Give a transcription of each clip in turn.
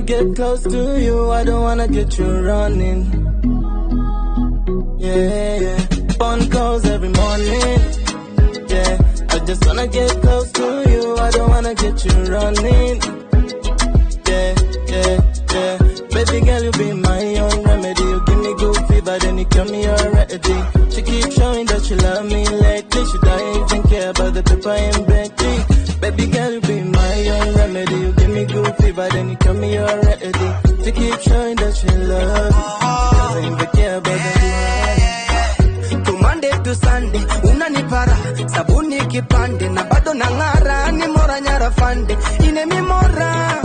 wanna get close to you, I don't wanna get you running. Yeah. Phone calls every morning. Yeah, I just wanna get close to you, I don't wanna get you running. Yeah. Baby girl, you be my own remedy. You give me good fever, then you cure me already. She keep showing that she love me lately. She don't even care about the paper and bread. Baby girl, you be my own remedy. You give me good fever, then you cure me already. She keep showing that she love me. She doesn't even care about the money. To Monday to Sunday, unanipara sabuni kipande na bado nangara ni mora nyara fande ine mi mora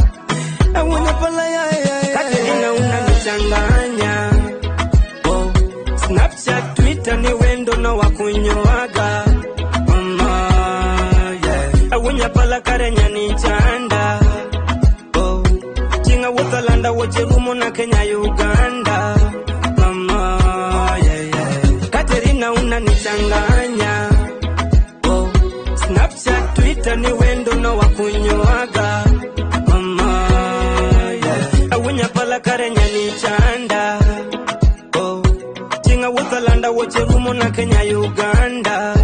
unapala ya Katerina unanichanganya. Oh, Snapchat, Twitter ni wendo na wakunyoaga. Mama, yeah. Unyapala karenya ni chanda. Oh, Jinga Watalanda wajerumo na Kenya Uganda. Mama, yeah. Katerina unanichanganya. Oh, Snapchat, Twitter ni wendo na wakunyoaga. Karenya ni chanda. Oh, Jinga Watalanda wajerumo na Kenya Uganda.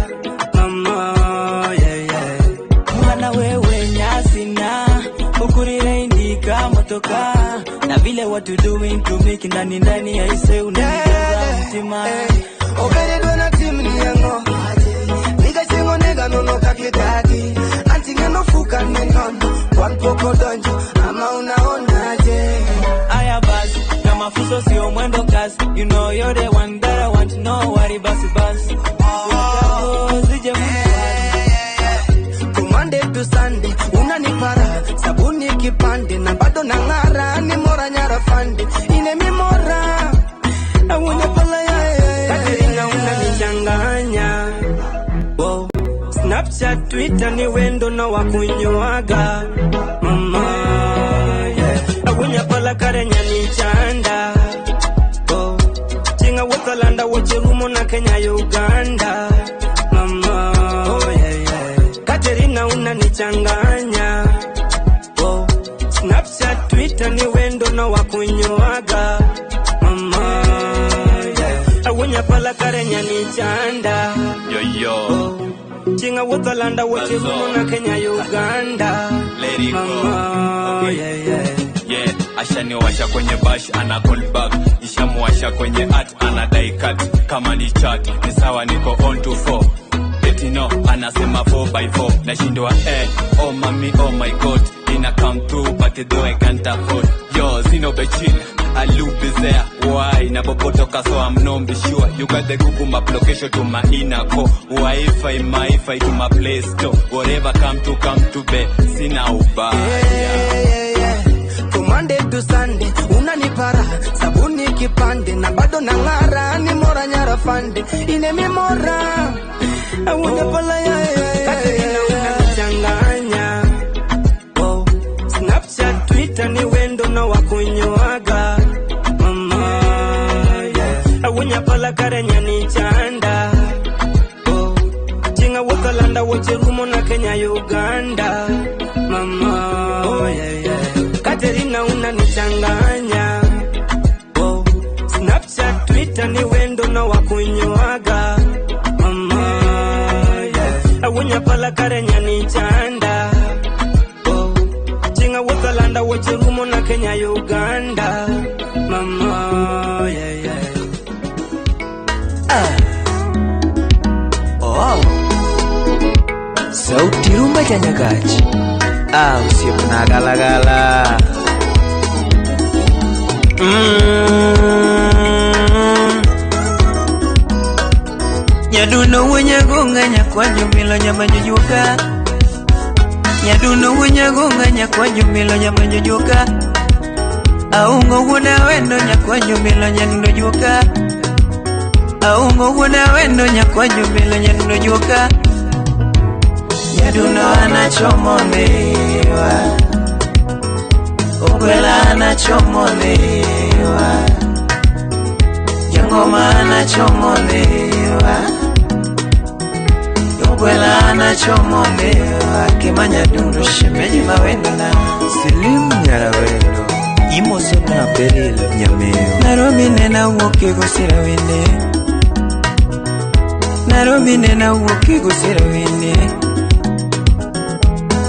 Mama, yeah. Mwana wewe nyasina ukurire indika motoka na vile watu doing to make ndani ya ise unanijaza mtima. Oberedwa na timu ni yango Niga chengo nega nono kakitati Anti ngeno fuka nenono One poko donjo ama unaona je. Mafuso sio mwendo kasi. You know you're the one that I want. No worry basi. To Monday to Sunday unanipara sabuni kipande na bado nangara ni mora nyara fande ine mi mora unapala ya Katerina unanichanganya. Wow, Snapchat, Twitter ni wendo na wakunyoaga. Mama, unyapala karenya ni chanda. Oh, Jinga Watalanda wajerumo na Kenya Uganda. Mama, yeah. Katerina unanichanganya. Oh, Snapchat, Twitter ni wendo na wakunyoaga. Mama, yeah. Unyapala karenya ni chanda. Yo. Oh, Jinga Watalanda wajerumo na Kenya Uganda. Let it go. Yeah, ashani washa kwenye bash ana call back. Nishamuasha kwenye art anadai cut. Kama ni chat ni sawa niko on to 4. Eti no anasema 4x4. Nashindwa oh mami oh my god. Ina come through but though I can't afford. Yo zino bechil I loop is there. Why na popotoka so I'm not be sure. You got the Google map location to my inner core. Wi-Fi to my play store. Whatever come to be sina ubaya. To Monday to Sunday unanipara sabuni kipande na bado nangara ni mora nyara fande ine mi mora unapala ya Katerina unanichanganya. Oh, Snapchat, Twitter ni wendo na wakunyoaga. Mama, yeah. Unyapala karenya ni chanda. Oh, Jinga Watalanda wajerumo na Kenya Uganda. Mama, yeah. Katerina unanichanganya. Oh, Snapchat, Twitter ni wendo na wakunyoaga. Mama, yeah. Unyapala karenya ni chanda. Oh, Jinga Watalanda wajerumo na Kenya Uganda. Mama, yeah. Oh, sauti rumba janyagaji. Usiye kuna gala. Nyaduno wenyagonga nyakwanyo milo nyamanyujuka. Nyaduno wenyagonga nyakwanyo milo nyamanyujuka. Aungo wuna wendo nyakwanyo milo nyanujuka. Aungo wuna wendo nyakwanyo milo nyanujuka. Nyaduno anachomolewa. Okwela anachomolewa. Jangoma anachomolewa. Okwela anachomolewa. Kimanya dundu shemeji mawendo na Silimu nyara wendo. Imosona Beril Nyameo. Nairobi nena woke go sirawinde. Nairobi nena woke go sirawinde.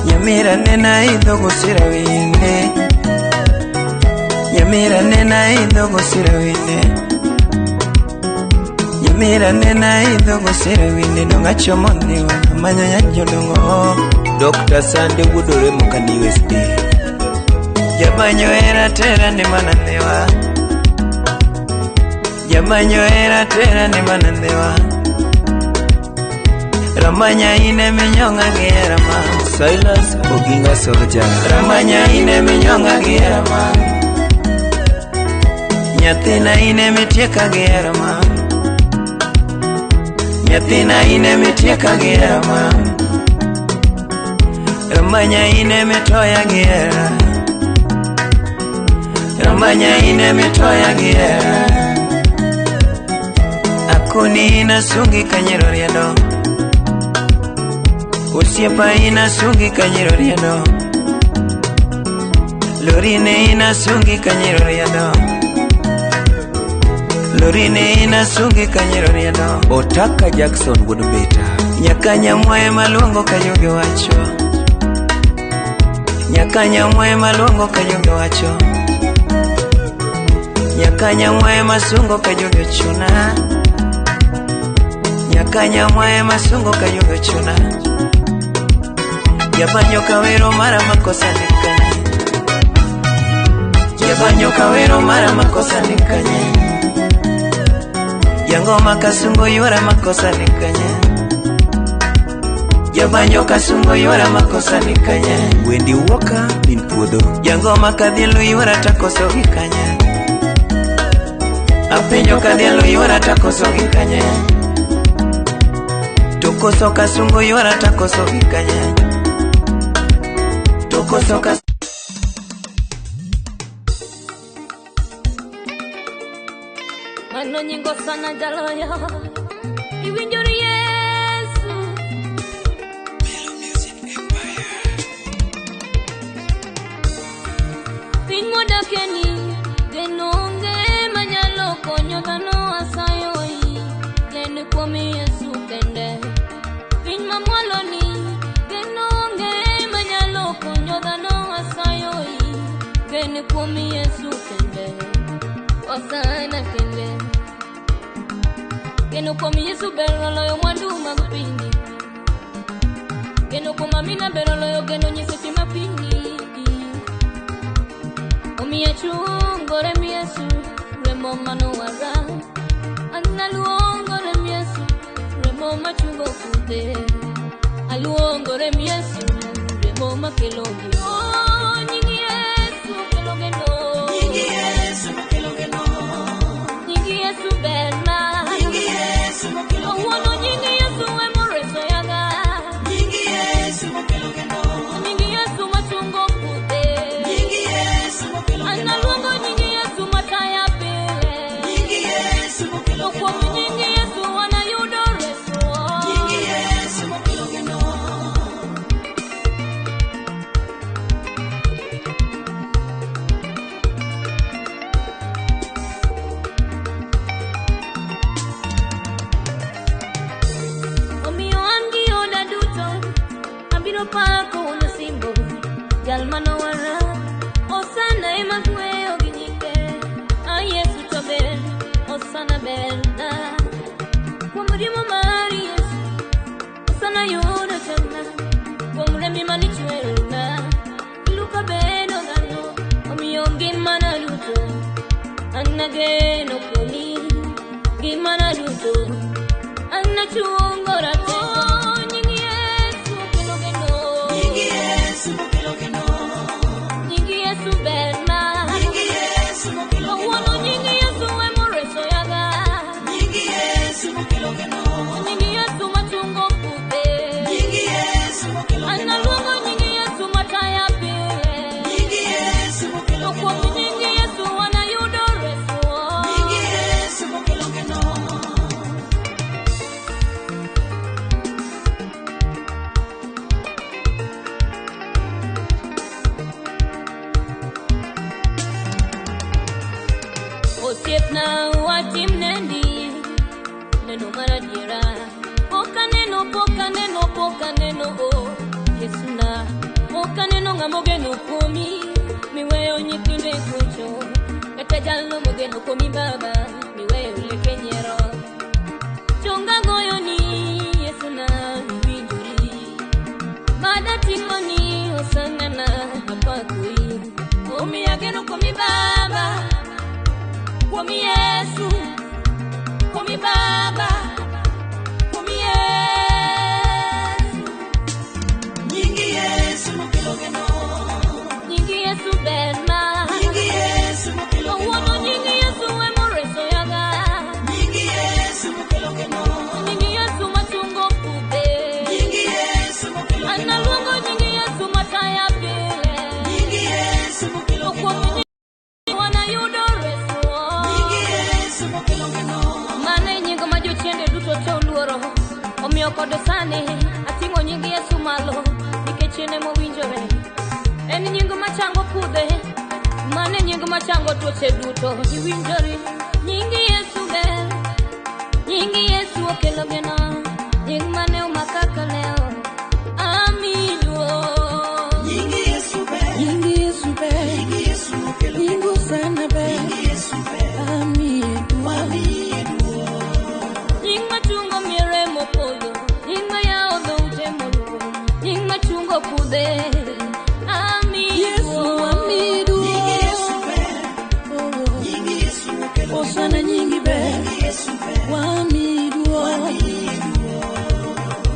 Nyamira nena ido go sirawinde. Nyamira nena ido go sirawinde. Nyamira nena ido go sirawinde. Donga chomondiwa manyo nyanjo dongo. Dr. Sande Wudore Mukani USD. Jabanyo era tera ni manandewa. Jabanyo era tera ni manandewa. Ramanya ine minyonga gierama. Silas Oginga Soja. Ramanya ine minyonga gierama. Nyatina ine mitieka gierama. Nyatina ine mitieka gierama. Ramanya ine mitoya giera. Ramanya ine mitoya giera. Akuni ina sungi kanyero riendo. Usiepa ina sungi kanyero riendo. Lorine ina sungi kanyero riendo. Lorine ina sungi kanyero riendo. Otaka Jackson Woodbeta. Nyakanya mwae malongo kayoge wacho. Nyakanya mwae malongo kayoge wacho. Nyakanya mwae masungo kayoge chuna. Nyakanya mwae masungo kayoge chuna. Jabanyo kawero mara makosa nikanye. Jabanyo kawero mara makosa nikanye. Yangoma kasungo yora makosa nikanye. Jabanyo kasungo yora makosa nikanye. Wendi Walker bin Puodo. Yangoma kadhilu yora takoso gikanye. Apenyo kadhilu yora takoso gikanye. Tokoso kasungo yora takoso gikanye. Tokoso kasungo Mano nyingo sana jaloyo. Iwinjori Yesu. Pingo dakeni. Genonge manyalo konyo dhano asayoi. Gene kwami Yesu kende. Pin mamwaloni. Genonge manyalo konyo dhano asayoi. Gene kwami Yesu kende. Osana kende. Geno kwami Yesu berolo yo mwandu magpindi. Geno kwa mina berolo yo geno nyisiti mapindi. Omiya chungore mi Yesu remo manowara. Analuongore mi Yesu remo machungo kude. Aluongore mi Yesu remo makelongi. Oh nyingi Yesu kelongeno. Nyingi Yesu makelongeno. Nyingi Yesu berna. Nyingi Yesu makelongeno. Awono nyingi Yesu emoreso yaga. Nyingi Yesu makelongeno. Nyingi Yesu machungo kude. Nyingi Yesu makelongeno. Analuongo nyingi Yesu mataya pile. Nyingi Yesu makelongeno. Kwa nyingi Yesu wanayudo reso. Nyingi Yesu makelongeno. Omiyo angi oda duto. Abiro pako uno simbo. Jalmano wara. Osana emagwe oginyike. Yesu tobe. Osana belda. Kwa murimo mari Yesu. Osana yoda chana. Kwa muremi manichwelna. Luka beno gano. Omiyo gimana duto. Anageno koni. Gimana duto. Anachungora te. Oh, nyingi Yesu kelongeno. Nyingi Yesu kelongeno. Nyingi Yesu berna. Nyingi Yesu kelongeno. Awono nyingi Yesu emoreso yaga. Nyingi Yesu kelongeno. Nyingi Yesu machungo kude. Nyingi Yesu kelongeno. Analuongo nyingi Yesu mataya pile. Nyingi Yesu kelongeno. Kwa nyingi Yesu wanayudo reso. Nyingi Yesu kelongeno. neno maradiera. Poka neno, oh, Yesu na. Poka neno ngamogeno komi, miweyo nyitinde kucho. Kata jalo mogeno komi baba, miweyo lekenyero. Chonga goyo ni Yesu na winjuri. Mada tiko ni osangana apakui. Komi ageno komi baba, komi Yesu, komi baba, komi Yesu. Nyingi Yesu mokilogeno. Nyingi Yesu bena. Nyingi Yesu mokilogeno. Owono nyingi Yesu wemoreso yaga. Nyingi Yesu mokilogeno. Nyingi Yesu machungo kube. Nyingi Yesu mokilogeno. Analuongo nyingi Yesu mataya pile. Nyingi Yesu mokilogeno. Wana yudo reso. Nyingi Yesu mokilogeno. Mane nyingo majochende duto te oluoro. Omiyo kodo sane atingo nyingi Yesu malo. Nikechene mowinjore. En nyingo machango kudhe. Mane nyingo machango tuoche duto. Iwinjore. Nyingi Yesu be. Nyingi Yesu okelo geno. Nying mane umakaka leo. Amiluo. Nyingi Yesu be. Nyingi Yesu be. Nyingi Yesu mokilogeno. Nyingu sana be. Nyingi Yesu be. Amidu. Nying machungo miere mopodho. Nying mayao dhoute moluo. Nying machungo kudhe. Yesu amidu. Nyingi Yesu be. Nyingi Yesu mokilogeno. Osana nyingi be. Nyingi Yesu be. Wamidu.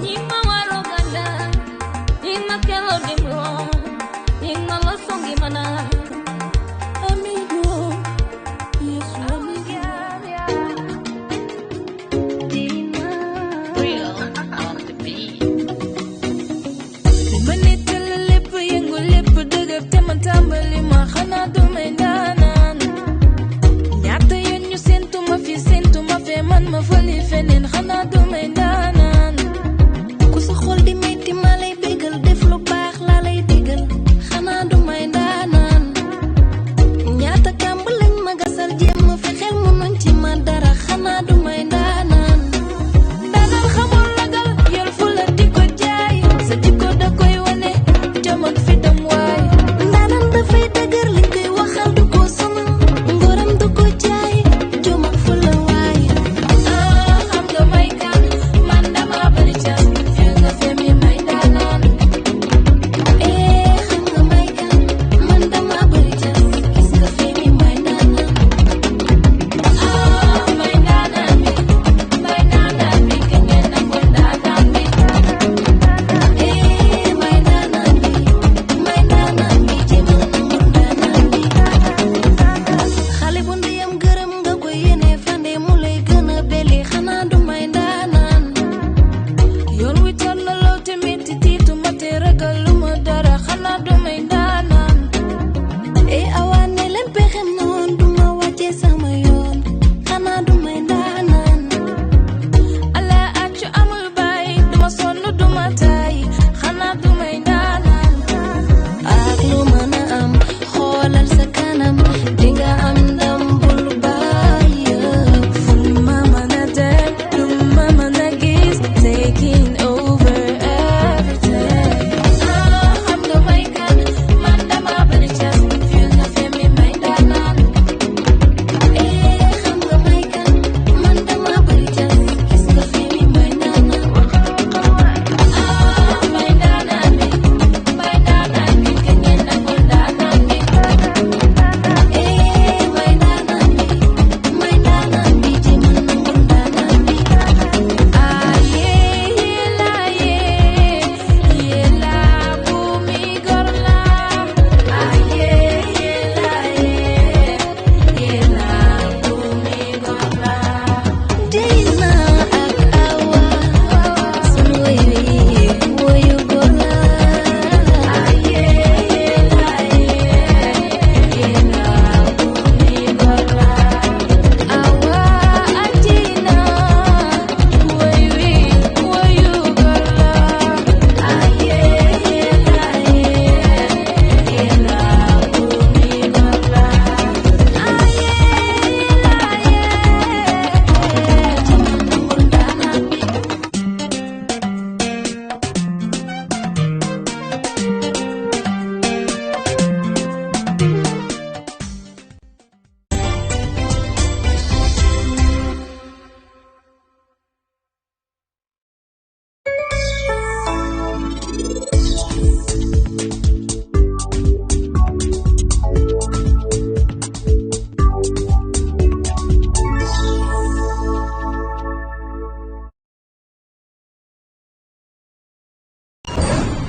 Nying mawaro ganda. Nying makelo dimro. Nying maloso ngimana. Amidu. Yesu amidu. Manitele lepo yengu lepo dugab teman tambali mahana dumendanan. Nyata yenyu sentu mafi man mafali fenen khana dumendanan. Kusa khol di metti malay begal def lu bax la lay digal khana dumendanan.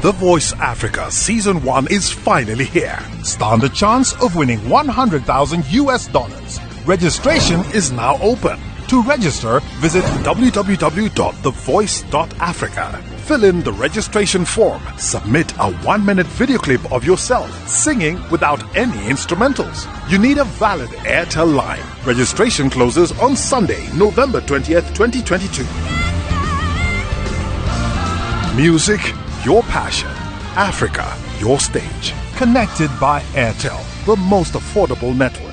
The Voice Africa Season 1 is finally here. Stand a chance of winning $100,000. Registration is now open. To register, visit www.thevoice.africa. Fill in the registration form. Submit a 1-minute video clip of yourself singing without any instrumentals. You need a valid Airtel line. Registration closes on Sunday, November 20th, 2022. Music, your passion. Africa, your stage. Connected by Airtel, the most affordable network.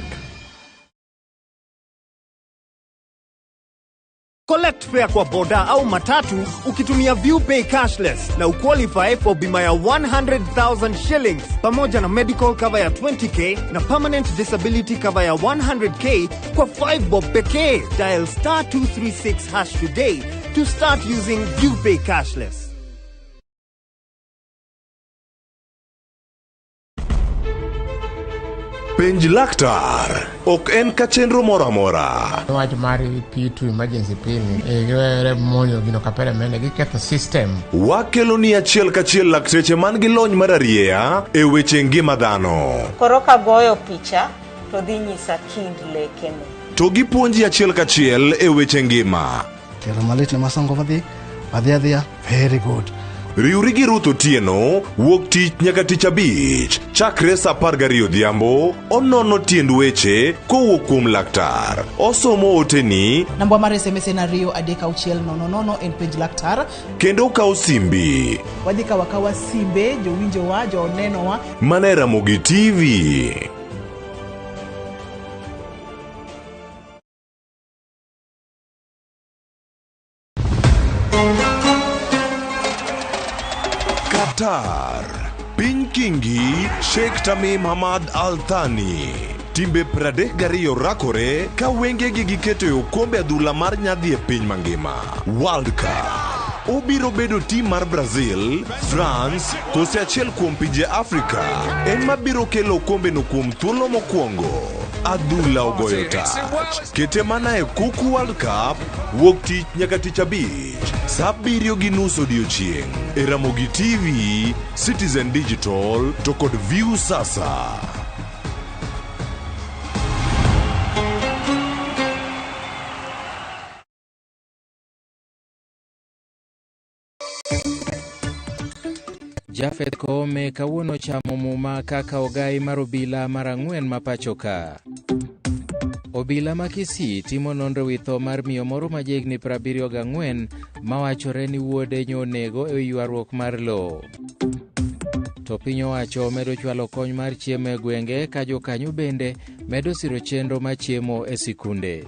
Collect fare kwa boda au matatu ukitumia ViewPay cashless na uqualify for bima ya 100,000 shillings pamoja na medical cover ya 20k na permanent disability cover ya 100k kwa 5 bob pekee. Dial *236# today to start using ViewPay cashless. Penj laktar ok en ka chenro moro amora. Wach mar P2 emergency pin yore monyo gino kapere mene giketho system. Wakelo ni achiel kachiel lakteche man gi lony mar arieya e weche ngima dhano. Koro ka goyo picha to dhi nyisa kind lekene. To gipuonji achiel kachiel e weche ngima. Kero malit ne masango vadhia very good. Riuri gi Ruth Otieno wuok tich nyaka tich abich chakre saa 12 odhiambo. Onono tiend weche kowuok kuom laktar. Osomo oteni namba mar SMS en 23600 en penj laktar. Kendo kawo simbi. Wadhi kawa simbe jowinjowa jonenowa. Mana Ramogi TV. Qatar, Piny Kingi, Sheikh Tamim Hamad Al Thani. Timbe 32 rakore ka wengegi giketo e okombe adhula mar nyadhi e piny mangima. World Cup. Obiro bedo tim mar Brazil, France, kose achiel kuom pinje Afrika. En mabiro kelo okombe no kuom thuolo mokwongo. Adhula ogoyo tach. Kete mana e kuku World Cup, wuok tich nyaka tich abich. Saa 7:30 odiechieng'. E Ramogi TV, Citizen Digital, to kod View Sasa. Jafeth Koome kawuono chamo muma kaka ogai mar obila mar 4 mapachoka. Obila ma Kisii timo nonro wi tho mar miyo moro ma jahigni 74 mawachore ni wuode nyonego e ywaruok mar lowo. To piny owacho medo chwalo kony mar chiemo e gwenge ka jokanyo bende medo siro chenro ma chiemo e sikunde.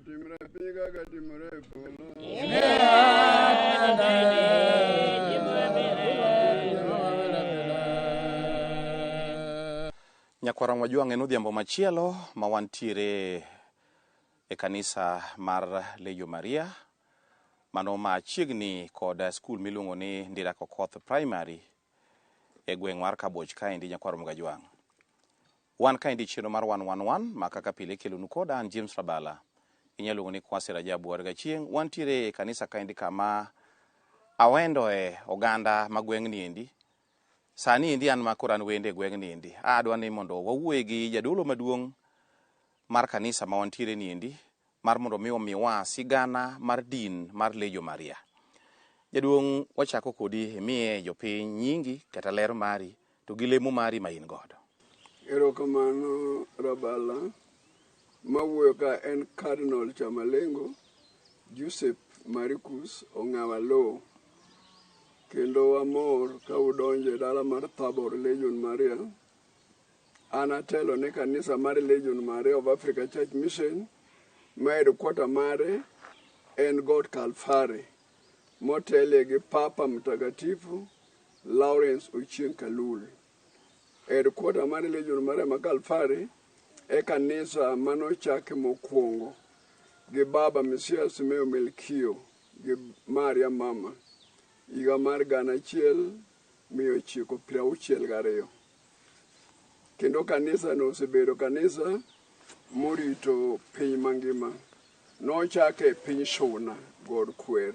Timre piga ga timre polo. Nyakwara Mwajwang' en odhiambo machielo ma wantiere e kanisa mar Lejo Maria mano machiegni kod skul miluongo ni Ndira Kokoth Primary e gweng' mar Kaboch kaendi Nyakwara Mwajwang'. Wan kaendi chiro mar 111 ma kaka pile kelonu koda an James Rabala. Inyalo ni Kwasi Rajabu warga chieng'. Wantiere e kanisa kaendi kama awendo e oganda ma gweng' ni endi. Sani endi an makoran wende gweng' ni endi. Adwa ni mondo wawuoye gi jadolo maduong' mar kanisa ma wantiere ni endi mar mondo miwa sigana mar din mar Lejo Maria. Jaduong' wachako kodi imiye jopiny nyingi kata ler mari to gi lemo mari ma in godo. Erokamano Rabala. Mawuoyo ka en Cardinal Chamalengo Joseph Maricus Ong'awalo. Kendo amor ka udonje dala mar Tabor Legion Maria. An atelo ne kanisa mar Legion Maria of Africa Church Mission. Ma headquarter mare en God Calvary. Motele gi Papa Mtakatifu Lawrence Ochieng Kalul. Headquarter mar Legion Maria ma Calvary e kanisa manochaki mokwongo gi Baba Mesias Meo Melkio gi Maria Mama higa mar 1962. Kendo kanisa no osebedo kanisa morito piny mangima. Nochake piny Shuna God Kwer.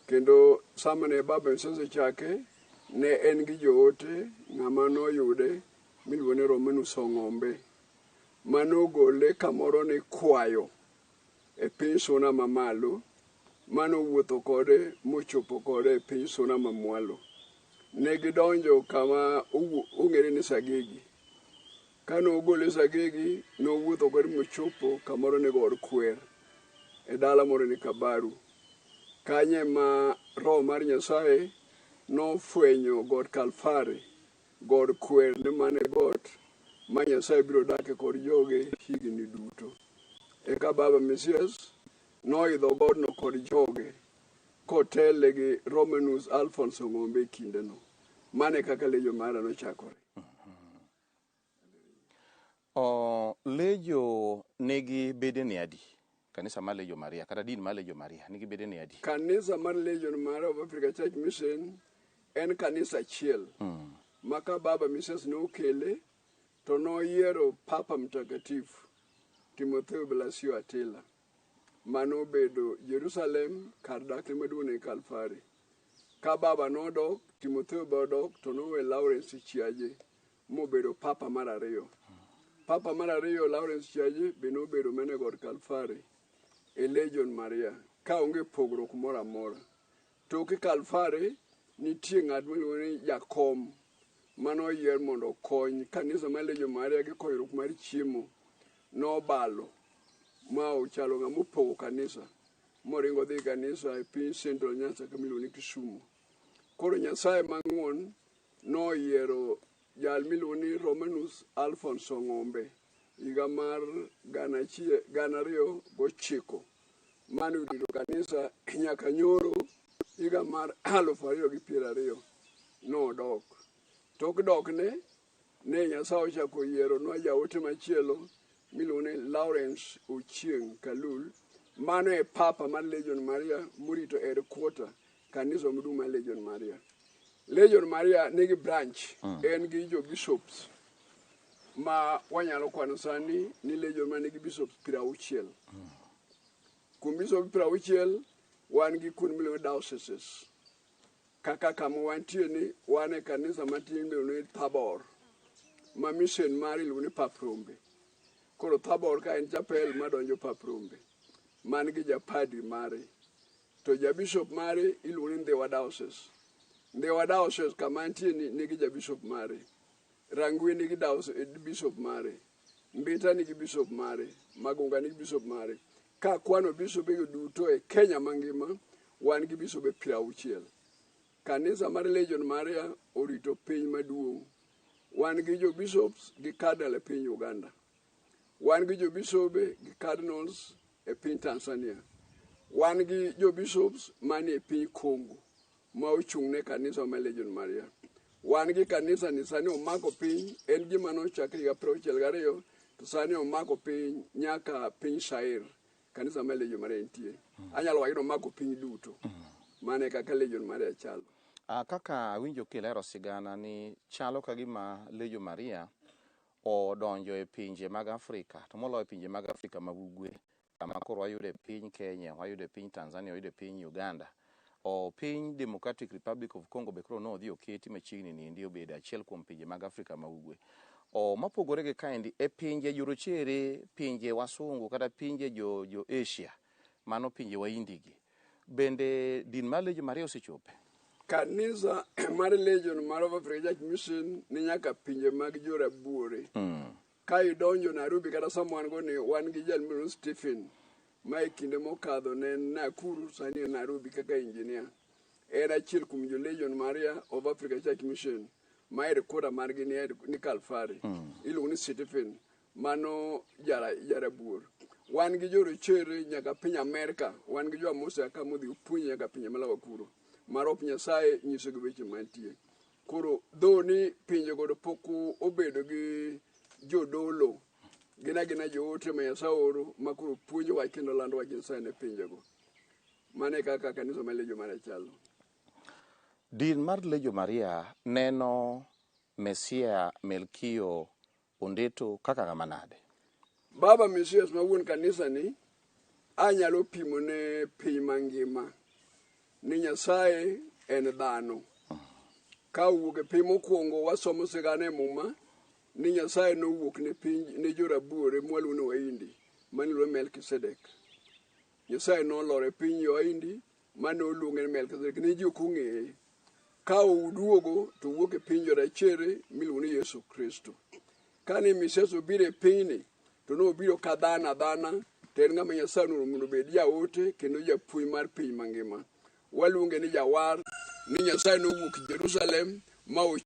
Kendo samane Baba Mesias ochake ne en gi joote ng'ama noyude miluongo ni Romanus Ong'ombe. Manogole kamoro ni kwayo e piny Shuna mamalo. Mano wuotho kode mochopo kode e piny Shuna mamwalo. Ne gidonjo kama ong'ere ni Sagegi. Kano ogole Sagegi nowuotho kode mochopo kamoro ni God Kwer e dala moro ni Kabaru. Kanye ma Roho mar Nyasaye nofwenyo God Calvary, God Kwer ni mane got ma Nyasaye biro dake kod joge higni duto. Eka Baba Mesias noidho godno kod joge kotele gi Romanus Alphonse Ong'ombe kindeno. Mane kaka Lejo Maria nochakore. Lejo nigi bede ni adi? Kanisa mar Lejo Maria kata din mar Lejo Maria nigi bede ni adi? Kanisa mar Legion Maria of Africa Church Mission en kanisa achiel. Maka Baba Mesias nokele to noyiero Papa Mtakatifu Timotheo Blasio Atila manobedo Jerusalem kar dak maduong' e Calvary. Ka Baba nodok, Timotheo bodok to nowe Lawrence Chiaje mobedo Papa mar ariyo. Papa mar ariyo Lawrence Chiaje be nobedo mane God Calvary e Legion Maria ka onge pogruok moro amora. Toke Calvary nitie ng'at miluongo ni jakom manoyier mondo okony kanisa mar Legion Maria gi konyruok mar chiemo. Nobalo ma ochalo ng'ama opogo kanisa moringo dhi kanisa e piny Central Nyanza kamiluongo ni Kisumu. Koro Nyasaye mang'uon noyiero jal miluongo ni Romanus Alphonse Ong'ombe higa mar 2009 mane orito kanisa nyaka nyoro higa mar 2020 nodok. Tok dokne ne Nyasaye ochako yiero nwa jaote machielo miluongo ni Lawrence Ochieng Kalul mano e Papa mar Legion Maria morito headquarter kanisa maduong' mar Legion Maria. Legion Maria nigi branch en gi jo bishops ma wanyalo kwano sani ni Legion Maria nigi bishops 60. Kuom bishops 60 wan gi kuonde miluongo ni dioceses. Kaka kama wantie ni wan e kanisa matin miluongo ni Tabor ma mission mari iluongo ni Pap Rombe. Koro Tabor ka en chapel madonjo Pap Rombe man gi japadri mare. To jabishop mare iluongo ni Ndhewa Diocese. Ndhewa Diocese kama antie nigi jabishop mare. Rangwe nigi bishop mare. Mbita nigi bishop mare. Magunga nigi bishop mare. Ka kwano bishop duto e Kenya mangima wan gi bishop 60. Kanisa mar Legion Maria orito piny maduong'. Wan gi jo bishops gi cardinal e piny Uganda. Wan gi jo bishobe gi cardinals e piny Tanzania. Wan gi jo bishops mani e piny Congo ma ochung' ne kanisa ma Legion Maria. Wan gi kanisa ni sani omako piny, en gima nochakre higa 62 to sani omako piny nyaka piny Shair, kanisa ma Legion Maria nitie. Anyalo wacho ni omako piny duto. Mane kaka Legion Maria chalo. Kaka winjo kilero sigana ni chalo kagima Legion Maria odonjo e pinje mag Afrika, to moloyo pinje mag Afrika ma ugwe, kama koro wayudo e piny Kenya, wayudo e piny Tanzania, wayudo e piny Uganda. Piny Democratic Republic of Congo be koro nodhi oketi machiegni nindi obedo achiel kuom pinje mag Afrika ma ugwe. Mopogore gi kaendi e pinje jorochere, pinje wasungu kata pinje jo Asia, mano pinje waindigi, bende din mar Legion Maria osechope? Kanisa mar Legion mar Africa Church Mission ni nyaka pinje mag jorabuore. Ka idonjo Nairobi kata someone go ni wan gi jal miluongo Stephen ma e kinde mokadho ne Nakuru, sani Nairobi kaka engineer. Era achiel kuom jo Legion Maria of Africa Church Mission ma headquarter margi ni Kalfari. Iluongo ni Stephen, mano jarabuor. Wan gi jorochere nyaka piny Amerika, wan gi jo Amosa ka modhi puonj nyaka pinje malawa kuro. Marop Nyasaye nyiso gi weche mantie. Koro dho ni pinje godo pok obedo gi jodolo, gina joote ma Nyasaye oro ma koro puonjo wach kendo lando wach Nyasaye ne pinjego. Mane kaka kanisa mar Legion Maria chalo. Din mar Legion Maria neno Mesia Melkio Ondeto kaka gamanade. Baba Mesias ma wuon kanisa ni anyalo pimo ne piny mangima ni Nyasaye en dhano. Ka wuok e piny mokwongo wasomo sigana e muma ni Nyasaye nowuok ne piny ne jorabuore mwaluongo ni waindi maniluongo Melkisedek. Nyasaye nolore piny waindi mane oluonge ni Melkisedek, ne ji ok ong'eye. Ka oduogo to wuok e piny jorachere miluongo ni Yesu Kristo. Kane Mesias obiro e pinyni to nobiro ka dhano to en ng'ama Nyasaye noro mondo obed jaote kendo japuonj mar piny mangima. Waluonge ni jawar, ni Nyasaye nowuok Jerusalem ma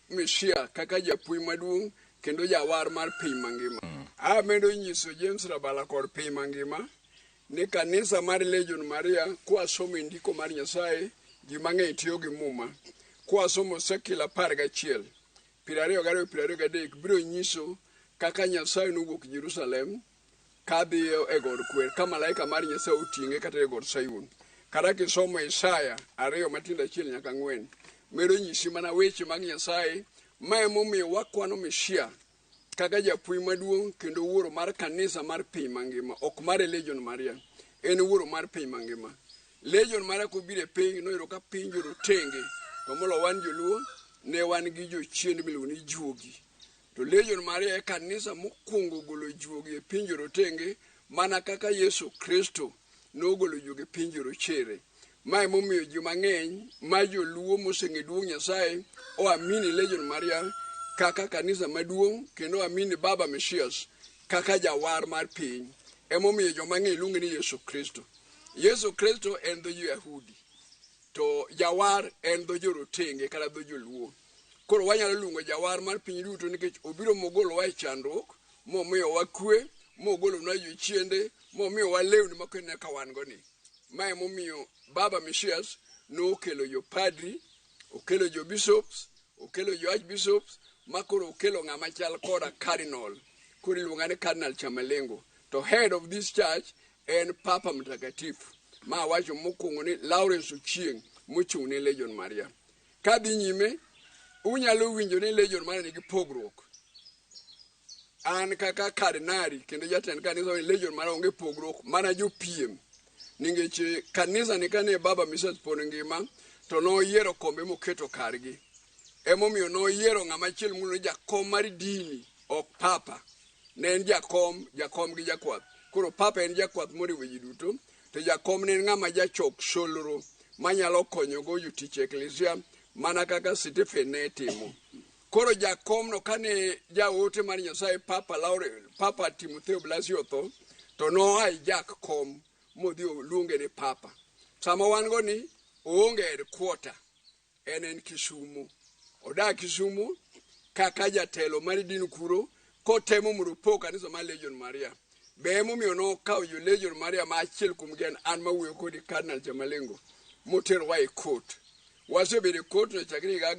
Mesia kaka japuonj maduong' kendo jawar mar piny mangima. Amedo nyiso James Rabala kod piny mangima ni kanisa mar Legion Maria kwasomo ndiko mar Nyasaye, ji mang'eny tiyo gi muma. Kwasomo Sekula 11, 22-23 biro nyiso kaka Nyasaye nowuok Jerusalem kadhi e god kwer, ka malaika mar Nyasaye oting'e kata e god Sayun. Kata kisomo Isaya 2:1-4 medo nyisi mana weche mag Nyasaye, ma emomiyo wakwano Mesia kaka japuonj maduong' kendo wuoro mar kanisa mar piny mangima, ok mar Legion Maria, en wuoro mar piny mangima. Legion Maria kobiro e piny noyudo ka piny jorotenge, to molo wan joluo ne wan gi jochiende miluongo ni juogi. To Legion Maria e kanisa mokwongo golo juogi e piny jorotenge, mana kaka Yesu Kristo nogolo juogi e piny jorochere. Ma emomiyo ji mang'eny ma joluo moseng'e duong' Nyasaye oamini Legion Maria kaka kanisa maduong' kendo oamini Baba Mesias kaka jawar mar piny. Emomiyo joma ng'eny luonge ni Yesu Kristo. Yesu Kristo en dho jo-Yahudi, to jawar en dho jorotenge kata dho joluo. Koro wanyalo luongo jawar mar piny duto nikech obiro mogolowa e chandruok, momiyowa kwe, mogolonwa jochiende, momiyowa lewni makwene ka wan go ni. Ma emomiyo Baba Mesias nokelo jopadri, okelo jo-bishops, okelo jo-archbishops, ma koro okelo ng'ama chal koda cardinal. Koro iluonga ni Cardinal Chamalengo. To head of this church en Papa Mtakatifu, ma wacho mokwongo ni Lawrence Ochieng' mochung' ne Legion Maria. Kadhi nyime, unyalo winjo ni Legion Maria nigi pogruok. An kaka kardinari kendo jatend kanisa ni Legion Maria onge pogruok, mana jopiem. Ningeche kanisa ni kane Baba Mesias pod ngima, to noyiero kombe moketo kargi. Emomiyo noyiero ng'ama chiel mulo jakom mar dini, ok papa. Ne en jakom gi jakwath. Koro papa en jakwath moriwo ji duto, to jakom ne en ng'ama jachok solro manyalo konyogo jotich eklesia mana kaka Stephen ne timo. Koro jakomno kane jaote mar Nyasaye Papa Timotheo Blasio otho, to noai jak kom modhi luonge ni papa. Sama wan go ni oonge headquarter, en Kisumu. Odak Kisumu kaka jatelo mar din kuro kotemo mondo po kanisa mar Legion Maria. Be momiyo nokawo jo Legion Maria ma achiel kuom gen an mawuoyo kodi Cardinal Jamalengo moterowa e court. Wasebedo e court no chakre higa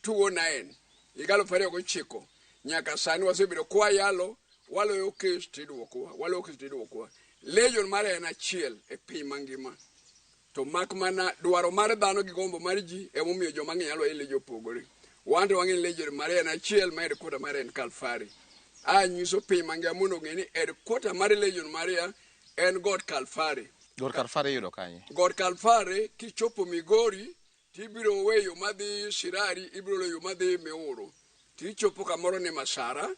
2009 higa 2009 nyaka sani wasebedo kwayalo waloyo kes tidwokowa. Legion Maria en achiel e piny mangima. To mak mana dwaro mar dhano gi gombo mar ji emomiyo joma ng'eny nyalo ile jopogore. Wan to wang'e Legion Maria en achiel ma headquarter mare en Kalfari. Nyiso piny mangima mondo ng'e ni headquarter mar Legion Maria en God Kalfari. God Kalfari yudo kanye? God Kalfari kichopo Migori tibiro weyo madhi Shirari, ibiro weyo madhi Meoro. Tichopo kamoro ne Masara.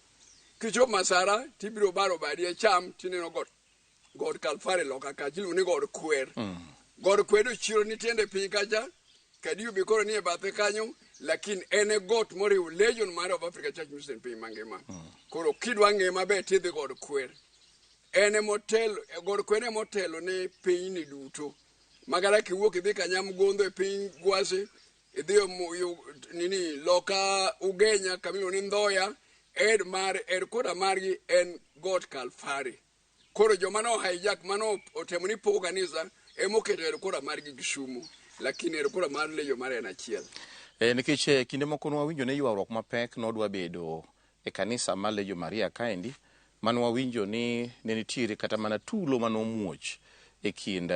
Kichopo Masara tibiro baro badi cham tineno God Kalfari loka kachilu ni God Kwer. God Kwer chiro ni tiende piny kacha kadiyo bikoro ni e bathe kanyo lakini ene got moriwo Legion Maria of Africa Church Mission piny mangima. Koro kidwa ng'e maber tidhi God Kwer. Ene motelo God Kwer ene motelo ne piny ni duto. Magara kiwuok idhi Kanyamgondo e piny Gwase, idhi nini loka Ugenya kamilo ni Ndhoya, headquarter margi en God Kalfari. Koro joma no hijack mano otemo ni pogo kanisa emoketo headquarter margi Kisumu, lakini headquarter mar Legion Maria en achiel. Nikech kinde moko nwawinjo ne ywaruok mapek nodwa bedo e kanisa mar Legion Maria kaendi, manwawinjo ni ne nitiere kata mana tulo manomuoch e kind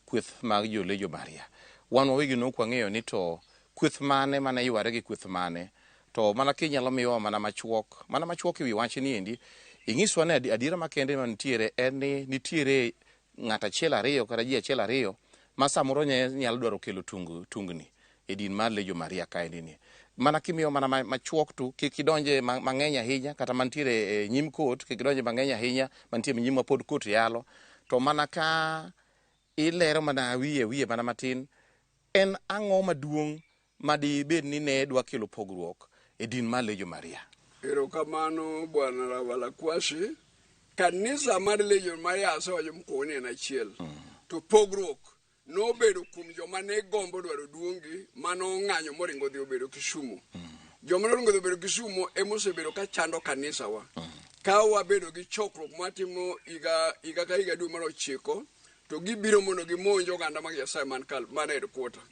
kweth mag jo Legion Maria. Wan wawegi nokwang'eyo ni to kweth mane mana yware gi kweth mane, to mana kinyalo miyowa mana machuok e wi wach ni endi. Ing'iswa ne adiera makende manitiere en ni nitiere ng'ata achiel ariyo kata ji achiel ariyo ma samoro nyalo dwaro kelo tungni e din mar Legion Maria kaendi ni. Mana kimiyo mana machuok tu kikidonje mang'eny ahinya kata mantiere nyim court, kikidonje mang'eny ahinya mantiere nyim ma pod court yalo, to mana ka ilero mana wiye mana matin, en ang'o maduong' madi bed ni ne dwa kelo pogruok e din mar Legion Maria? Erokamano Bwana Ravala Kwasi. Kanisa mar Legion Maria asewacho mkoni en achiel. To pogruok nobedo kuom joma ne gombo dwaro duongi mano ng'anyo moringo dhi obedo Kisumu. Joma noringo dhi obedo Kisumu emosebedo ka chando kanisa wa. Ka wabedo gi chokruok matimo higa ka higa dwe mar 9 to gibiro mondo gimonj oganda mag Nyasaye man headquarter.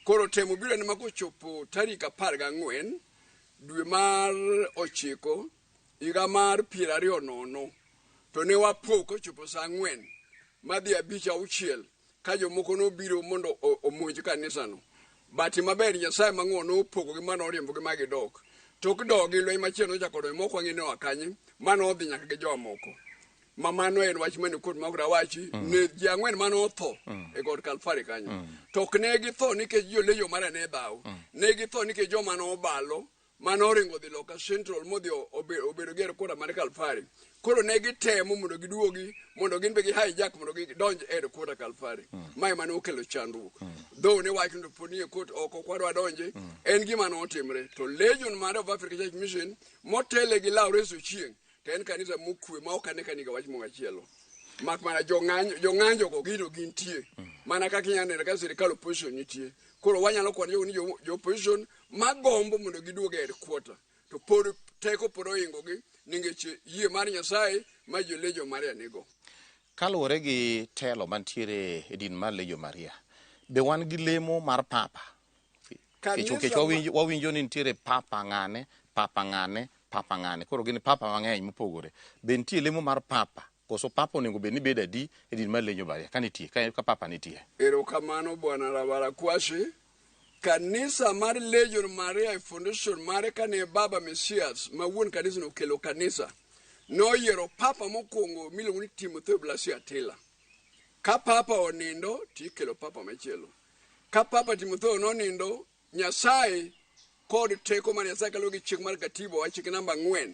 Koro temo biro ni makochopo tarik 14 dwe mar 9 higa mar 2020 to ne wapo kochopo saa 4 madhi 5-6 ka jomoko nobiro mondo omonj kanisa no. Bati maber Nyasaye mang'uo nopogo gi mano oriembo gi magi dok. Tok dogi lweny machielo nochako do moko wang'e ne wakanye mano odhi nyaka gi jomoko. Mamano en wach mane kod makra wachi ne ji 4 mano otho e God Kalfari kanyo. Tok ne githo nikech jo Legion Maria ne dhaw. Ne githo nikech joma no obalo mano ringo dhi loka Central modhi obedo gero koda mar Kalfari. Koro ne gitemo mondo giduogi mondo gin be gi hijack mondo gidonj e headquarter Kalfari. Mai mano okelo chandruok. Though ne wach ndo poni e court oko kwadwa donje en gima no otimre. To Legion Maria of Africa Church Mission motele gi Lawrence Ochieng to en kanisa mokwe ma ok ane kaniga wach machielo. Mak mana jong'anjo go gino gintie. Mana kaka inyalo ka sirikal opposition nitie. Koro wanyalo kwan jo ni jo opposition magombo mondo giduoge e headquarter. To pod teko pod oingo gi nikech yie mar Nyasaye ma jo Legion Maria nigo. Kaluwore gi telo mantiere e din mar Legion Maria, be wan gi lemo mar papa? Kech wawinjo ni nitiere papa ng'ane. Koro gin papa mang'eny mopogore. Be nitie lemo mar papa? Koso papa onego bed ni bed adi e din mar Legion Maria ka papa nitie? Erokamano Bwana Ravala Kwasi. Kanisa mar Legion Maria Foundation mare kane Baba Messias ma wuon kanisa no kelo kanisa noyiero papa mokwongo miluongo ni Timothy Blasi Atila. Ka papa onindo tikelo papa machielo. Ka papa Timothy nonindo, Nyasaye kod teko mar Nyasaye kaluwore gi chik mar katiba wach chik namba 4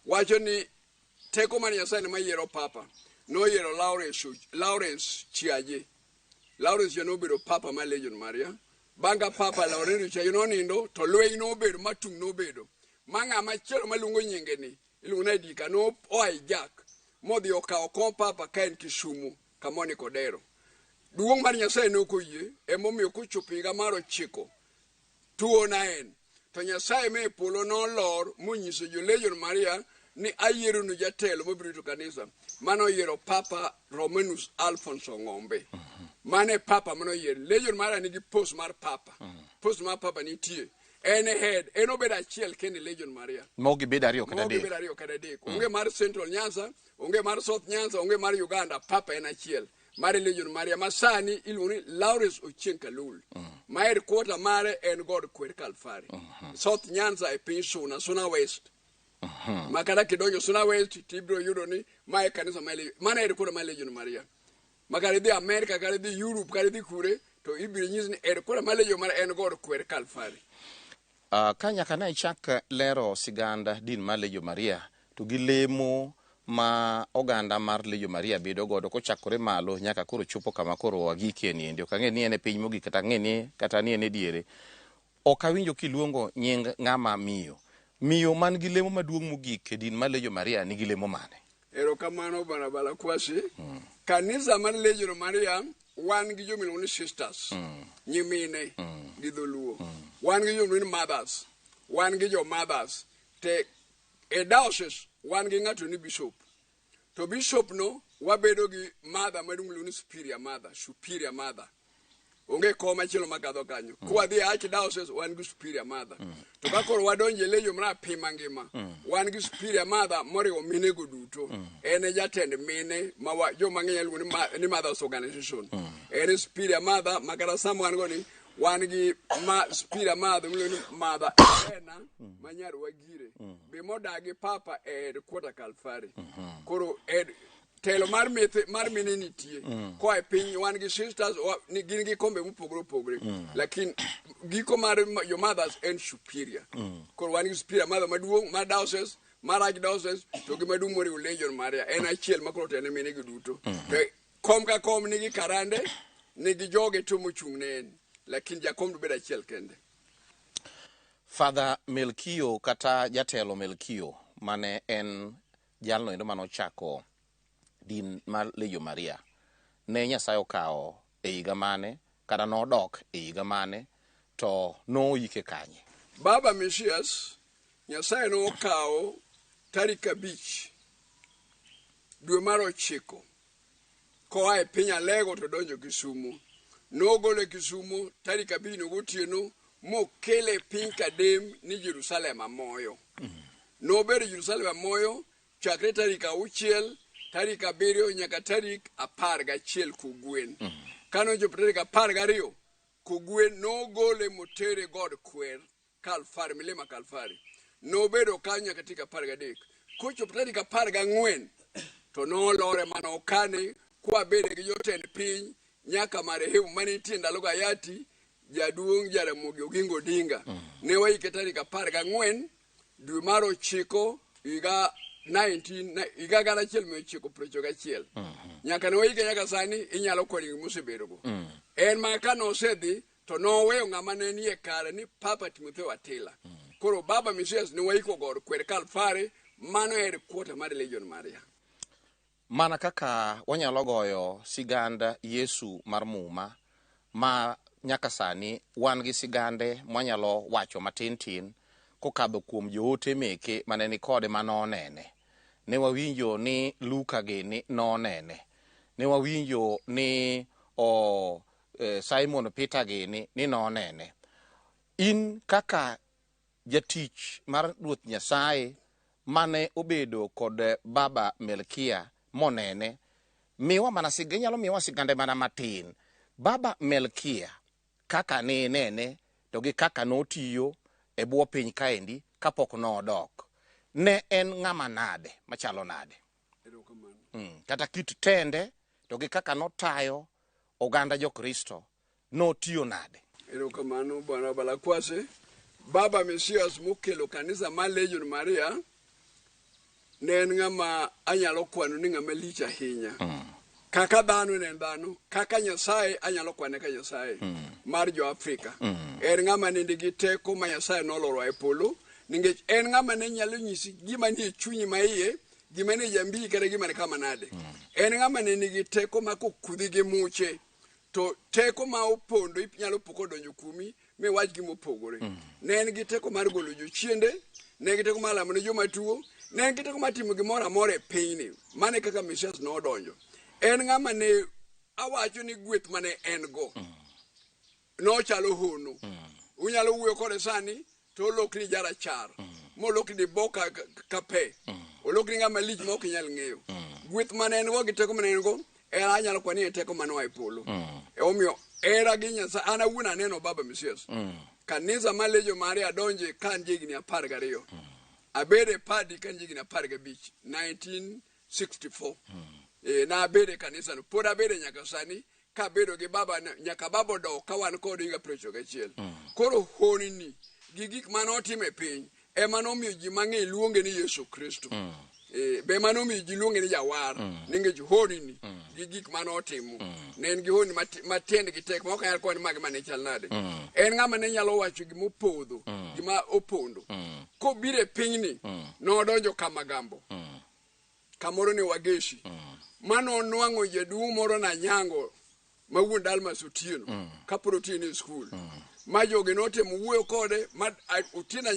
wacho ni teko mar Nyasaye ma yiero papa. Noyiero Lawrence Chiaje. Lawrence Chiaje nobedo papa mar Legion Maria. Banga papa Lawrence Chiaje nonindo to lweny nobedo matung' nobedo. Ma ng'ama chielo maluongo nyinge ni iluongo na Dika no hijack modhi okawo kom papa ka en Kisumu kamoni Kodero. Duong' mar Nyasaye nokoyie emomiyo kochopo higa mar 9 2009 to Nyasaye me polo no lor munyiso jo Legion Maria ni ayiero nu jatelo mobirito kanisa. Mano yiero Papa Romanus Alfonso Ng'ombe. Mane Papa mano yiero. Legion Maria nigi post mar Papa. Post mar Papa nitie. Ene head. Eno beda achiel kende Legion Maria. Mogi beda ariyo kada dek. Mogi beda ariyo kada dek. Onge mar Central Nyanza, onge mar South Nyanza, onge mar Uganda. Papa en achiel. Mare Legion Maria. Masani iluoni Lawrence Ochieng Kalul. Maer quarter mare en God Kwer Kalfari. South Nyanza e piny Suna West. Makada kidonjo Suna West tibro yudo ni mae kanisa mana erikora ma Legion Maria. Makada di America, kada di Europe, kada di kure to ibiro nyis ni erikora ma Legion Maria en God Kwer Kalfari. Ka nyaka na ichak lero siganda din ma Legion Maria to gi lemo ma oganda mar Legion Maria bedo godo kochakore malo nyaka koro chopo kama koro wagike ni ndio kange ni ene piny mogi kata ngeni kata ni ene diere. Okawinjo kiluongo nying ngama miyo man gi lemo maduong' mogik e din mar Legion Maria ni gi lemo mane? Erokamano bana bala kwasi. Kanisa mar Legion Maria wan gi jomiluongo ni sisters. Nyimine gi dholuo. Wan gi jomiluongo ni mothers. Wan gi jo mothers. Te e diocese wan gi ng'ato ni bishop. To bishop no wabedo gi mother maduong' ni superior mother. Onge koma chilo makadho kanyo. Kwa dhi archdiocese wan gi superior mother. To kakoro wadonje Legion Maria pima ngima. Wan gi superior mother moriwo mine go duto. Ene jatend mine ma jo mang'eny luongo ni mothers organization. Ene superior mother makata sama wan go ni wan gi superior mother miluongo ni mother Elena manyar wagire. Be modagi Papa quarter Kalfari. Koro telo mar mine nitie. Ko e piny wan gi sisters ni gin gi kombe mopogore. Lakin giko mar your mothers en superior. Koro wan gi superior mother maduong' mar diocese, mar archdiocese to gi maduong' moriwo Legion Maria. En achiel makoro tene mine gi duto. Kom ka kom nigi karande, nigi joge to mochung' ne en. Lakin jakom bedo achiel kende. Father Melkio kata jatelo Melkio mane en jalno endo manochako din mar Legion Maria ne Nyasaye okawo e higa mane kada nodok e higa mane to noyike kanye? Baba Mesias Nyasaye no okawo tarik 5 dwe mar 9 koa e piny Alego to donjo Kisumu. Nogole Kisumu tarik 5 gotieno mokele piny Kadem ni Jerusalem amoyo. Nobedo Jerusalem amoyo chakre tarik 6 tarik 7 nyaka tarik 11 kogwen. Kano jopo tarik 12 kogwen nogole motere God Kwer Kalfari, milima Kalfari. Nobedo kanyo nyaka tarik 13. Kochopo tarik 14 to nolore manokane kwa bede gi jotend piny nyaka marehemu manitie ndalo hayati jaduong' Jaramogi Oginga Odinga. Ne waike tarik 14 dwe mar 9 higa 1991. Nyaka ne waike nyaka sani inyalo kwenye mosebedo go. En ma kano osedhi to noweyo ng'ama ne nie kare ni Papa Timotheo Atila. Koro Baba Mesias ne waiko God Kwer Kalfari mano quarter mar Legion Maria. Mana kaka wanyalo goyo siganda Yesu mar muma ma nyaka sani wan gi sigande mwanyalo wacho matin kokadho kuom joote meke mane ni kode manonene. Ne wawinjo ni Luka gini nonene. Ne wawinjo ni Simon Peter gini ni nonene. In kaka jatich mar Ruoth Nyasaye mane obedo kod Baba Melkia monene, miwa mana nyalo miwa sigande mana matin. Baba Melkia kaka ne nene to gi kaka notiyo e bwo piny kaendi kapok nodok. Ne en ng'ama nade machalo nade? Kata kit tende to gi kaka notayo oganda jokristo notiyo nade? Erokamano bwana balakwase. Baba Mesias mokelo kanisa mar Legion Maria ne en ng'ama anyalo kwano ni ng'ama lich ahinya. Kaka dhano ne dhano, kaka Nyasaye anyalo kwane ka Nyasaye mar jo Afrika. En ng'ama nigi teko ma Nyasaye noloro e polo, nikech en ng'ama ne nyalo nyisi gima nie chunyi maiye, gima ne jambi kata gima ne kama nade. En ng'ama ne nigi teko ma kokudhi gi muche to teko ma opondo inyalo poko donjo kumi mi wach gi mopogore. Ne en gi teko mar golo jochiende, ne gi teko mar lamo ne joma tuo, ne en gi teko mar timo gimoro amora e pinyni. Mane kaka Mesias nodonjo. En ng'ama ne awacho ni gweth mane en go. Nochalo hono. Unyalo wuoyo kode sani to olokni jarachar. Molokni boka kape. Olokni ng'ama lich ma ok inyal ng'eyo. Gweth mane en go gi teko mane en go, era anyalo kwani e teko manoa e polo. Omiyo era gi Nyasaye, an awuon aneno Baba Mesias. Kanisa ma Lejo Maria adonje kan jigni 12. Abede padi kan jigni 15, 1964. Na abede kanisa no. Pod abede nyaka sani ka bedo gi baba nyaka baba do ka wan kod higa 31. Koro honi ni gi gik manotimo e piny ema nomiyo ji mang'eny luonge ni Yesu Kristo. Be manomiyo ji luonge ni Jawar. Nikech honi ni gi gik manotimo. Ne en gi honi matend gi tek ma ok anyal koni magi mane chal nade. En ng'ama ne nyalo wacho gima opodho, gima opondo. Kobiro e pinyni nodonjo Kamagambo. Kamoro ni Wageshi. Mano nwang'o jaduong' moro na nyango ma wuon Dalmas Otieno kapod Otieno e skul. Ma jogi notemo wuoyo kode ma Otieno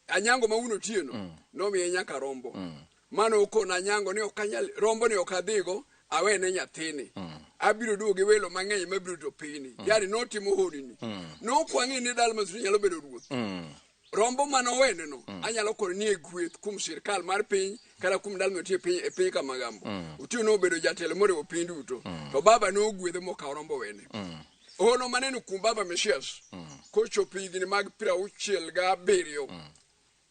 Anyango ma wuon Otieno nomiye nyaka rombo. Mano okona Anyango ni okanyal rombo ni okadhigo awene nyathini. Abiro duoge welo mang'eny mabiro to piny. Yani notimo honi ni. Nokwang'i ni Dalmas Otieno nyalo bedo ruoth. Rombo manowene no anyalo koni ni e gweth kum sirkal mar piny kata kum Dalmas Otieno e piny Kamagambo. Otieno obedo jatelo moriwo piny duto. To baba nogwedhe mokawo rombo wene. Ono maneno kum Baba Mesias kochopo higni mag 67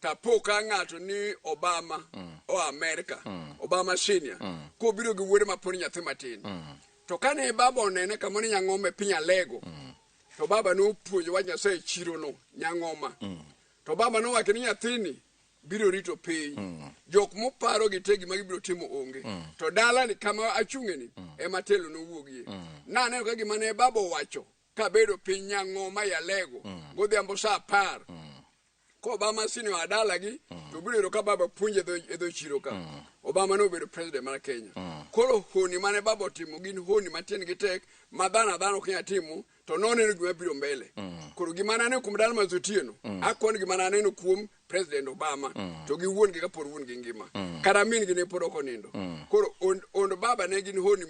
tapo ka ng'ato ni Obama o Amerika, Obama senior, kobiro gi wuode maponi nyathi matin. To kane baba onene kamoni Nyang'oma e piny Alego, to baba nopuonjo wach Nyasaye chiro no Nyang'oma. To baba nowacho ni nyathini biro rito piny. Jok moparo gi tegi ma gibiro timo onge. To dala ni kama achung'eni ema telo nowuogie. Naneno ka gima ne baba owacho ka bedo piny Nyang'oma e Alego godhiambo saa 10. Ko Obama senior adalagi to biro ka baba puonje e dho chiro ka. Obama no bedo president mar Kenya. Koro honi mane baba otimo gin honi matien gi tek ma dhano ok nyal timo to noneno gima biro mbele. Koro gima naneno kuom Dalmas Otieno akon gima naneno kuom President Obama to gi wuon gi kapod wuon gi ngima. Kata min gi ne pod ok onindo. Koro on baba ne gin honi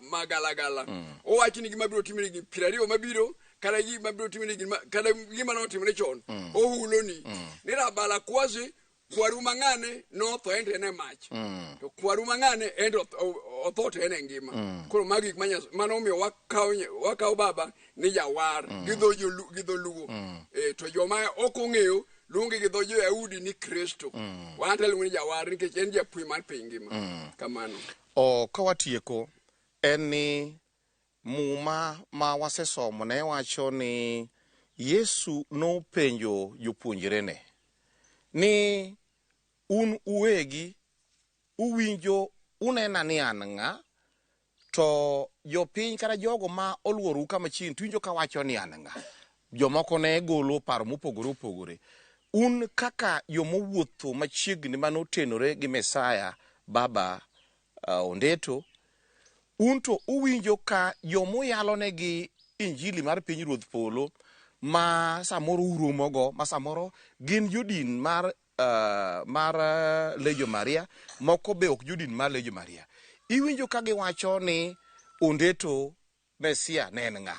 ma galagala. Owacho ni gima biro timore gi 20 mabiro kata gima biro timore gi kata gima notimore chon. Ohulo ni rabala kwasi kwaru mang'ane notho ente ne mach. To kwaru mang'ane ente otho to ene ngima. Koro magi mano miyo wakawo baba ni Jawar gi dho Luo. To joma ok ong'eyo luonge gi dho Jo-Yahudi ni Kristo. Wan to luonge ni Jawar nikech en japuonj mar piny ngima. Kamano. Ka watieko en ni muma ma wasesomo ne wacho ni Yesu nopenjo jopuonjrene ni un uwegi uwinjo unena ni an ng'a, to jopiny kata jogo ma oluoru kama chien tuwinjo ka wacho ni an ng'a. Jomoko ne golo paro mopogore opogore. Un kaka jomowuotho machiegni manotenore gi Mesaya Baba Ondeto, un to uwinjo ka jomoyalonegi injili mar piny Ruoth Polo ma samoro uromogo, ma samoro gin jodin mar Lejo Maria, moko be ok jodin mar Lejo Maria. Iwinjo ka giwacho ni Ondeto Mesia ne en ng'a?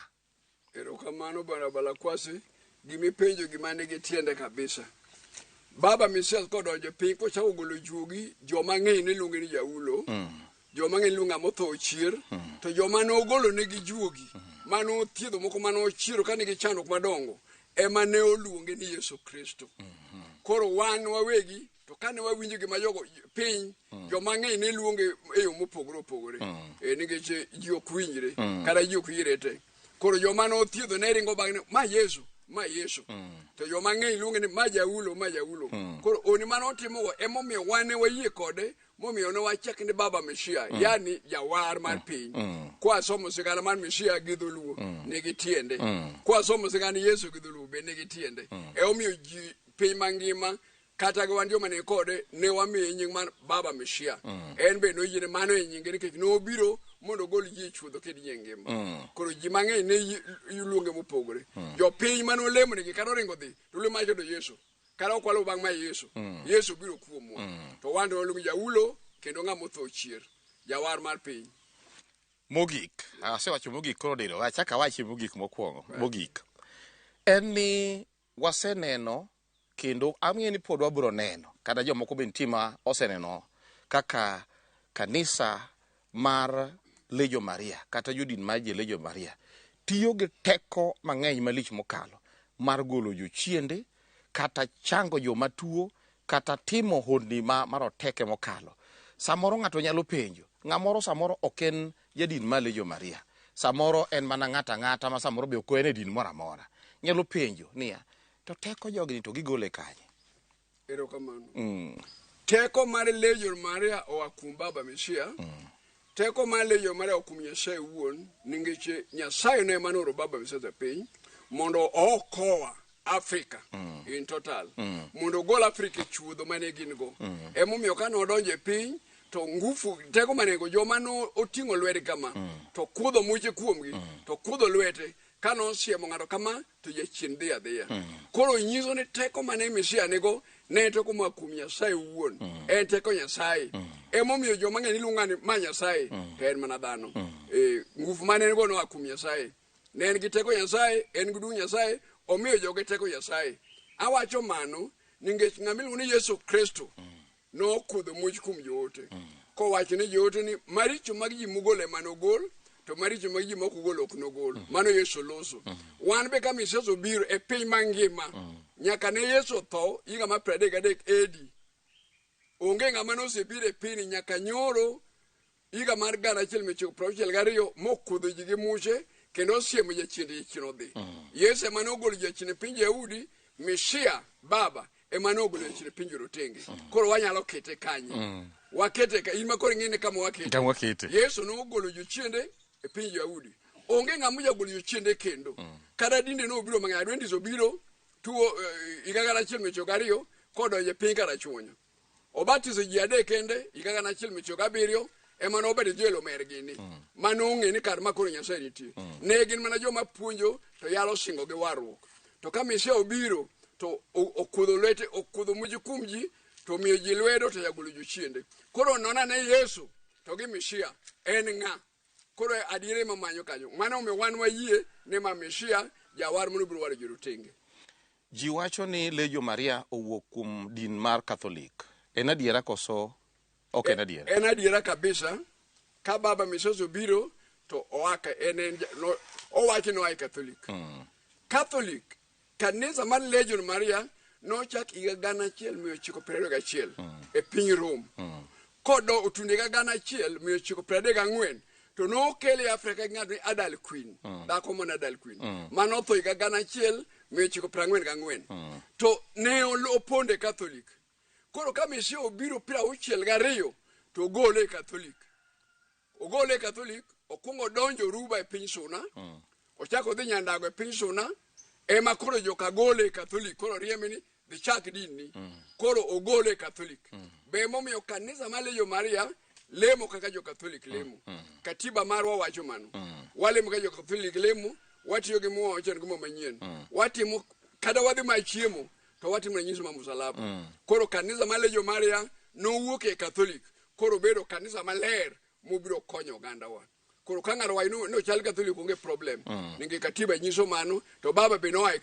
Erokamano barabala kwasi gimipenjo gima nigi tiende kabisa. Baba Mesias kodonjo piny kochako golo juogi, joma ng'eny ne luonge ni jaulo, joma ng'eny luonga motho chier, to joma nogolo negi juogi, mano thiedho moko mano chiero ka nigi chandruok madongo, ema ne oluonge ni Yesu Kristo. Koro wan wawegi to kane wawinjo gima jogo piny joma ng'eny ne luonge e yo mopogore opogore. Nikech ji ok winjre kata ji ok yirete. Koro joma no thiedho ne ringo bang'e ma Yesu. To joma ng'eny luonge ni ma jaulo. Koro oni manotimogo emomiyo wane wayie kode, momiyo ne wachak ni Baba Mesia, yani Jawar mar piny. Kwa somo sigana mar Mesia gi dholuo nigi tiende. Kwa somo sigana Yesu gi dholuo be nigi tiende. Omiyo ji piny mangima kata gi wan joma ne kode ne wamiye nying mar Baba Mesia. En be noyiene mano e nyinge nikech nobiro mondo gol ji chuodho kid ngima koro ji mang'eny ne luonge mopogore jo piny mano lemo nigi kata ringo dhi to le macho do Yesu kata okwalo bang' ma Yesu biro kuomwa to wan to luongo jaulo kendo ng'ama otho chier jawar mar piny mogik asewacho mogik koro diro achaka wachi mogik mokwongo mogik en ni waseneno kendo ang'e ni pod wabiro neno kata jomoko be ntima oseneno kaka kanisa mar Lejo Maria kata jodin mar Lejo Maria tiyo gi teko mang'eny malich mokalo mar golo jochiende kata chango joma tuo kata timo honni maroteke mokalo. Samoro ng'ato nyalo penjo ng'amoro samoro ok en jadin mar Lejo Maria, samoro en mana ng'ata ma samoro be ok en e din moro amora. Nyalo penjo niya, to teko jogni to gigole kanye? Erokamano. Teko mar Lejo Maria oa kuom Baba Mesia. Teko mar Lejo Maria oa kuom Nyasaye wuon, nikech Nyasaye ne manoro Baba Mesia e piny mondo okowa Afrika in total. Mondo gol Afrika chuodho mane gin go. Emomiyo kane odonjo e piny to ngufu teko manego joma no oting'o lwete kama to kudho muche kuomgi to kudho lwete kano osiemo ng'ato kama to jachien dhi adhiya. Koro nyiso ni teko mane Mesia nego ne teko ma kuom Nyasaye wuon. En teko Nyasaye. Emomiyo joma ng'eny iluongo ni ma Nyasaye to en mana dhano. Ngufu mane nego no kuom Nyasaye. Ne en gi teko Nyasaye, en gi duong' Nyasaye, omiyo joge teko Nyasaye. Awacho mano nikech ng'ama iluongo ni Yesu Kristo no kudho much kuom joote. Kowacho ni joote ni maricho mag ji mugol ema nogol to maricho mag ji mok gol ok nogol. Mano Yesu loso. Wan be kama Yesu biro e piny mangima nyaka ne Yesu tho higa mar 33 AD. Onge ng'ama nosebiro e piny nyaka nyoro higa mar 1962 mokudho ji gi muche kendo osiemo jachien odhi. Yesu ema nogolo jachien piny Yahudi, Mesia Baba ema nogolo jachien piny Jorotenge. Koro wanyalo kete kanye. Wakete in makoro ng'ine kama wakete. Yesu nogolo jochiende e piny Yahudi. Onge ng'ama jagolo jochiende kendo. Kada dinde no obiro mang'eny Adventist obiro tuo higa 1902 kodonjo e piny Karachuonyo. Obatizo ji adek kende higa 1907 ema nobedo jelo mer gini. Mano ong'e ni kar makoro Nyasaye nitie. Ne gin mana joma puonjo to yalo singo gi warruok. To ka Mesia obiro to okudho lwete okudho muji kuom ji to miyo ji lwedo to jagolo jochiende. Koro nona ne Yesu to gi Mesia en ng'a. Koro adiere mamanyo kanyo. Mano omiyo wan wayie ne ma Mesia jawar mono biro waro Jorotenge. Ji wacho ni Lejo Maria owuok kuom din mar Catholic. En adiera koso ok en adiera? En adiera kabisa. Ka Baba Mesia obiro to oaka owacho ni oa Catholic. Catholic kanisa mar Lejo Maria nochak higa 1921 e piny Rome. Kodo otunde higa 1934 to nokele Afrika ng'ato ni Adal Queen. Dhako mon Adal Queen. Mano tho higa 1944. To ne oponde Catholic. Koro ka Mesia obiro 62 to ogole Catholic. Ogole Catholic, okungo donjo Ruba e piny Suna. Ochako dhi Nyandago e piny Suna. Ema koro joka gole Catholic. Koro riemeni dhi chak din ni. Koro ogole Catholic. Be momiyo kanisa mar Lejo Maria lemo kaka jo Catholic lemo. Katiba marwa wacho mano. Walemo kaka jo Catholic lemo, watiyo gi muwa wacho ngumo manyien. Watimo kada wadhi ma chiemo to watimo nyiso ma msalaba. Koro kanisa mar Lejo Maria nowuok e Catholic. Koro bedo kanisa maler mobiro konyo oganda wa. Koro ka ng'ato waino no chal Catholic onge problem. Ninge katiba nyiso mano to Baba be no ai